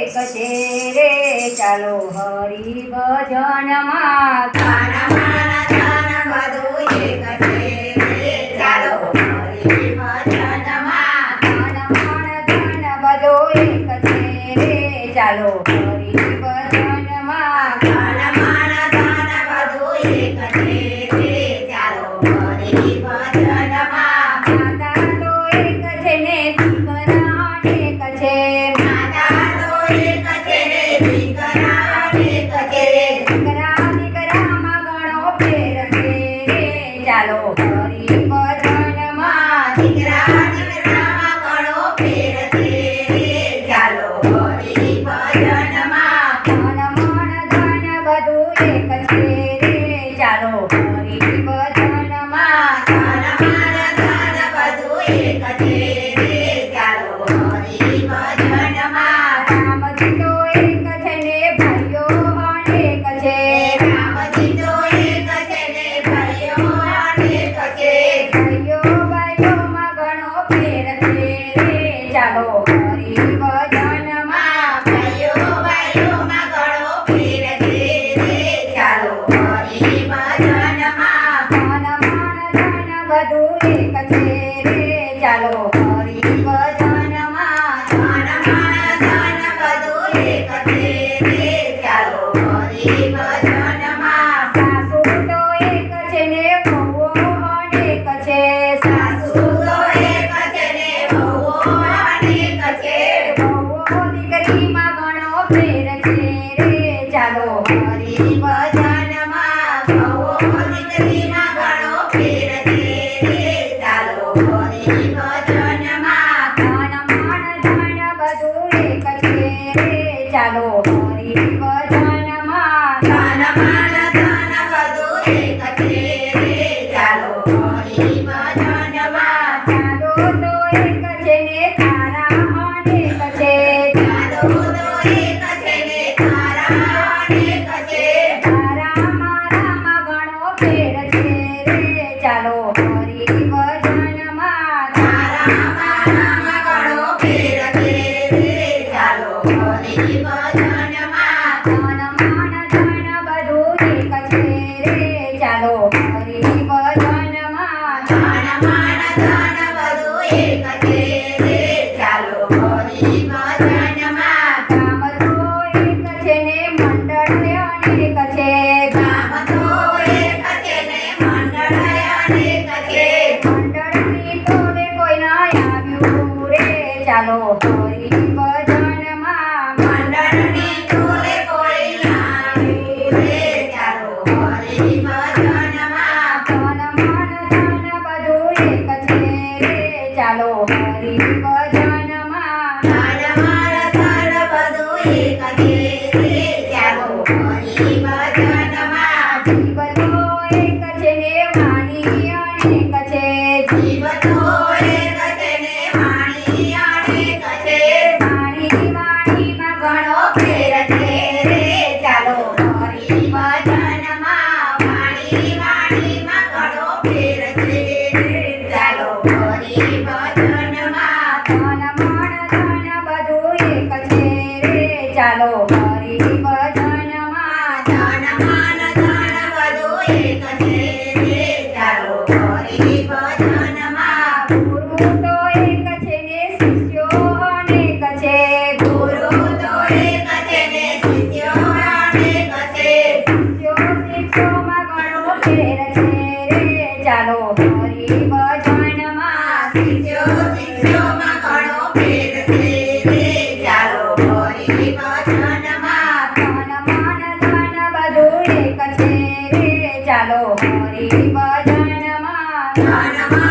એક છે રે ચાલો હરિ ભજનમાં ધન બધું એક છે રે ચાલો હરિ ભજનમાં ધન બધું એક છે રે ચાલો હરિ ભજનમાં ધન બધું એક છે રે ચાલો હરિ ભજનમાં માતા તો એક છે ને દીકરા અનેક છે માતા તો એક છે ને દીકરા અનેક છે દીકરામાં ઘણો ફેર છે રે ચાલો હરિ ભજનમાં દીકરામાં ઘણો ફેર છે રે ચાલો હરિ ભજનમાં ધન બધું એક છે રે ચાલો હરિ ભજનમાં ધન બધું એક છે રે ચાલો હરિ ભજનમાં રામજી તો એક છે ને ભાઈઓ અનેક છે રામજી તો એક છે ને ભાઈઓ અનેક છે ભાઈઓમાં ઘણો ફેર છે રે ચાલો હરિ ભજનમાં ભાઈઓમાં ઘણો ફેર છે રે ચાલો હરિ ભજનમાં ધન બધું એક છે રે ચાલો હરિ ભજનમાં ધન બધું એક છે રે ચાલો હરિ ભજનમાં સાસુ તો એક છે ને વહુઓ અનેક છે સાસુ તો એક છે ને વહુઓ અનેક છે વહુઓ દીકરીમાં ઘણો ફેર છે રે ચાલો હરિ ભજનમાં વહુઓ દીકરીમાં ઘણો ફેર છે રે ચાલો હરિ ભજનમાં ધન બધું એક છે રે ચાલો હરિ ભજનમાં ધન બધું એક છે રે ચાલો હરિ ભજનમાં ચાલો તો એક છે ને તારા અનેક છે ચાલો તો એક છે ને તારા અનેક છે મારામાં ઘણો ફેર છે રે ચાલો હરિ ભજનમાં મારામાં ઘણો ફેર છે રે ચાલો હરિ ભજનમાં ધન બધું એક છે રે ચાલો હરિ ભજનમાં ધન બધું એક છે રે ચાલો હરિ ભજનમાં કામ તો એક છે ને મંડળ અનેક છે ગામ તો એક છે ને મંડળ અનેક છે મંડળની તોડે કોઈ ના આવ્યું રે ચાલો હરિ ભજનમાં મંડળની તોલે કોઈ આવ્યું રે ચાલો હરિ ભજનમાં ધન બધું એક છે રે ચાલો હરિ ભજનમાં ધન બધું એક છે રે ચાલો હરિ ભજનમાં જીવ તો એક છે ને વાણી અનેક છે જીવ તો એક છે ને વાણી અનેક છે વાણીમાં ઘણો ફેર છે રે ચાલો હરિ ભજનમાં વાણીમાં ઘણો ફેર છે રે ચાલો હરિ ભજનમાં ધન બધું એક છે રે ચાલો હરિ ભજનમાં ધન બધું એક છે રે ચાલો હરિ ભજનમાં ગુરુ તો એક છે ને શિષ્યો અનેક છે ગુરુ તો એક છે ને શિષ્યો અનેક છે શિષ્યોમાં ઘણો ફેર છે રે ચાલો